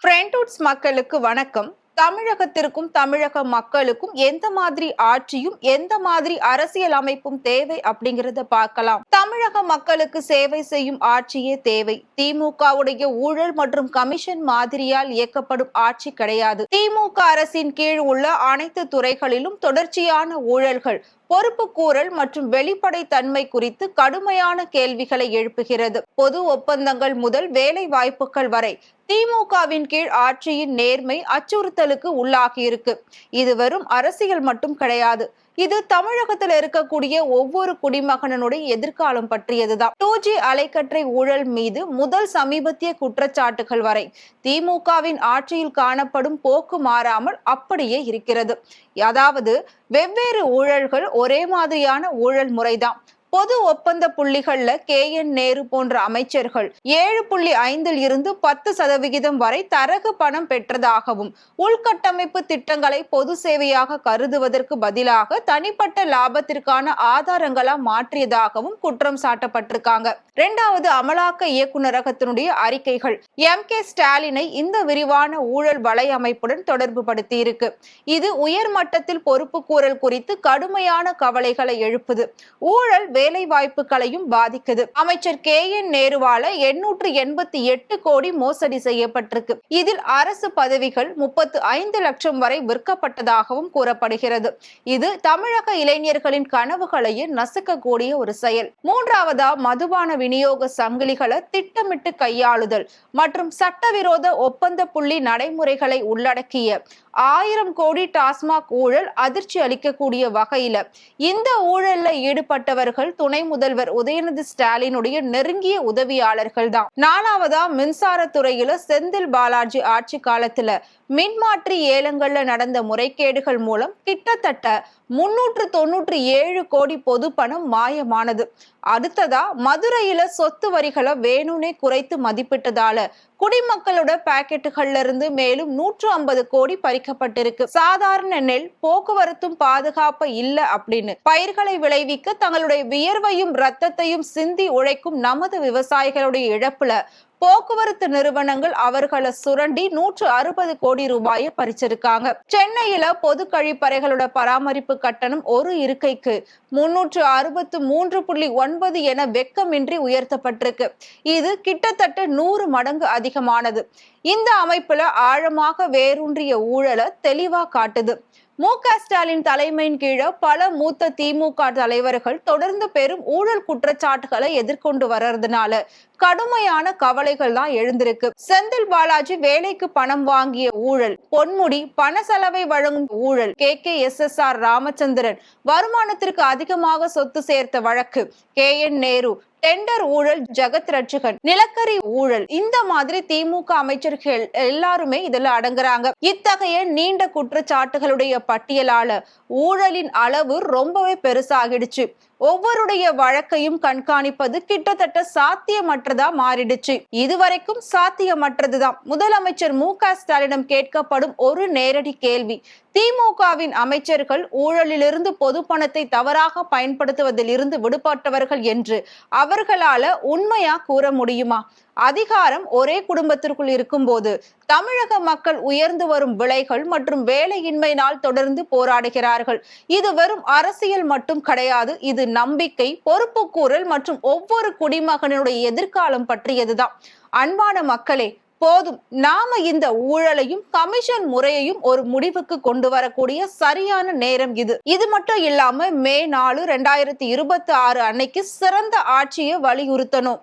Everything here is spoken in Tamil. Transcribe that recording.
ஃப்ரெண்ட்வுட்ஸ் மக்களுக்கு வணக்கம். தமிழகத்திற்கும் தமிழக மக்களுக்கும் எந்த மாதிரி ஆட்சியும் எந்த மாதிரி அரசியல் அமைப்பும் தேவை அப்படிங்கறத பார்க்கலாம். தமிழக மக்களுக்கு சேவை செய்யும் ஆட்சியே தேவை. திமுகவுடைய ஊழல் மற்றும் கமிஷன் மாதிரியால் இயக்கப்படும் ஆட்சி கிடையாது. திமுக அரசின் கீழ் உள்ள அனைத்து துறைகளிலும் தொடர்ச்சியான ஊழல்கள், பொறுப்புக்கூறல் மற்றும் வெளிப்படைத்தன்மை குறித்து கடுமையான கேள்விகளை எழுப்புகிறது. பொது ஒப்பந்தங்கள் முதல் வேலை வாய்ப்புகள் வரை திமுகவின் கீழ் ஆட்சியின் நேர்மை அச்சுறுத்தலுக்கு உள்ளாகியிருக்கு. இது வெறும் அரசியல் மட்டும் கிடையாது. இது தமிழகத்தில் இருக்கக்கூடிய ஒவ்வொரு குடிமகனுடைய எதிர்காலம் பற்றியதுதான். 2G அலைக்கற்றை ஊழல் மீது முதல் சமீபத்திய குற்றச்சாட்டுகள் வரை திமுகவின் ஆட்சியில் காணப்படும் போக்கு மாறாமல் அப்படியே இருக்கிறது. அதாவது வெவ்வேறு ஊழல்கள் ஒரே மாதிரியான ஊழல் முறைதான். பொது ஒப்பந்த புள்ளிகள்ல KN நேரு போன்ற அமைச்சர்கள் 7.5 இருந்து 10% வரை தரகு பணம் பெற்றதாகவும், உள்கட்டமைப்பு திட்டங்களை பொது சேவையாக கருதுவதற்கு பதிலாக தனிப்பட்ட லாபத்திற்கான ஆதாரங்களா மாற்றியதாகவும் குற்றம் சாட்டப்பட்டிருக்காங்க. இரண்டாவது, அமலாக்க இயக்குநரகத்தினுடைய அறிக்கைகள் MK ஸ்டாலினை இந்த விரிவான ஊழல் வலையமைப்புடன் தொடர்பு படுத்தி இருக்கு. இது உயர்மட்டத்தில் பொறுப்புக்கூறல் குறித்து கடுமையான கவலைகளை எழுப்புது. ஊழல் வேலை வாய்ப்புகளையும் பாதிக்குது. அமைச்சர் KN நேருவால 888 கோடி மோசடி செய்யப்பட்டிருக்கு. இதில் அரசு பதவிகள் 35 லட்சம் வரை விற்கப்பட்டதாகவும் கூறப்படுகிறது. இது தமிழக இளைஞர்களின் கனவுகளையே நசுக்கக்கூடிய ஒரு செயல். மூன்றாவதா, மதுபான விநியோக சங்கிலிகளை திட்டமிட்டு கையாளுதல் மற்றும் சட்டவிரோத ஒப்பந்த புள்ளி நடைமுறைகளை உள்ளடக்கிய 1000 கோடி டாஸ்மாக் ஊழல் அதிர்ச்சி அளிக்கக்கூடிய வகையில இந்த ஊழல்ல ஈடுபட்டவர்கள் துணை முதல்வர் உதயநிதி ஸ்டாலினுடைய நெருங்கிய உதவியாளர்கள் தான். நாலாவதா, மின்சாரத்துறையில செந்தில் பாலாஜி ஆட்சி காலத்துல மின்மாற்றி ஏலங்கள்ல நடந்த முறைகேடுகள் மூலம் கிட்டத்தட்ட 397 கோடி பொது பணம் மாயமானது. அடுத்ததா, மதுரையில சொத்து வரிகளை வேணும்னே குறைத்து மதிப்பிட்டதால குடிமக்களோட பாக்கெட்டுகள்ல இருந்து மேலும் 150 கோடி பறிக்கப்பட்டிருக்கு. சாதாரண நெல் போக்குவரத்தும் பாதுகாப்பு இல்ல அப்படின்னு பயிர்களை விளைவிக்க தங்களுடைய வியர்வையும் ரத்தத்தையும் சிந்தி உழைக்கும் நமது விவசாயிகளுடைய இழப்புல போக்குவரத்து நிறுவனங்கள் அவர்களை சுரண்டி 160 கோடி ரூபாயை பறிச்சிருக்காங்க. சென்னையில பொது கழிப்பறைகளோட பராமரிப்பு கட்டணம் ஒரு இருக்கைக்கு 363.9 என வெக்கமின்றி உயர்த்தப்பட்டிருக்கு. இது கிட்டத்தட்ட 100 மடங்கு அதிகமானது. இந்த அமைப்புல ஆழமாக வேரூன்றிய ஊழலை தெளிவா காட்டுது. மு.க.ஸ்டாலின் தலைமையின் கீழ பல மூத்த திமுக தலைவர்கள் தொடர்ந்து பெரும் ஊழல் குற்றச்சாட்டுகளை எதிர்கொண்டு வர்றதுனால கடுமையான கவலைகள் தான் எழுந்திருக்கு. செந்தில் பாலாஜி வேலைக்கு பணம் வாங்கிய ஊழல், பொன்முடி பண செலவை வழங்கும் ஊழல், KKSSR ராமச்சந்திரன் வருமானத்திற்கு அதிகமாக சொத்து சேர்த்த வழக்கு, KN நேரு டெண்டர் ஊழல், ஜெகத் ரட்சகன் நிலக்கரி ஊழல், இந்த மாதிரி திமுக அமைச்சர்கள் எல்லாருமே இதுல அடங்குறாங்க. இத்தகைய நீண்ட குற்றச்சாட்டுகளுடைய பட்டியலால ஊழலின் அளவு ரொம்பவே பெருசாகிடுச்சு. ஒவ்வொருடைய வழக்கையும் கண்காணிப்பது கிட்டத்தட்ட சாத்தியமற்றதா மாறிடுச்சு. இதுவரைக்கும் சாத்தியமற்றதுதான். முதலமைச்சர் மு.க.ஸ்டாலினம் கேட்கப்படும் ஒரு நேரடி கேள்வி, திமுகவின் அமைச்சர்கள் ஊழலிலிருந்து பொது பணத்தை தவறாக பயன்படுத்துவதில் இருந்து விடுபட்டவர்கள் என்று அவர்களால உண்மையா கூற முடியுமா? அதிகாரம் ஒரே குடும்பத்திற்குள் இருக்கும்போது தமிழக மக்கள் உயர்ந்து வரும் விலைகள் மற்றும் வேலையின்மையினால் தொடர்ந்து போராடுகிறார்கள். இது வெறும் அரசியல் மட்டும் கிடையாது. இது நம்பிக்கை, பொறுப்புக்கூறல் மற்றும் ஒவ்வொரு குடிமகனுடைய எதிர்காலம் பற்றியதுதான். அன்பான மக்களே, போதும். நாம இந்த ஊழலையும் கமிஷன் முறையையும் ஒரு முடிவுக்கு கொண்டு வரக்கூடிய சரியான நேரம் இது. இது மட்டும் இல்லாம மே 4, 2026 அன்னைக்கு சிறந்த ஆட்சியை வலியுறுத்தணும்.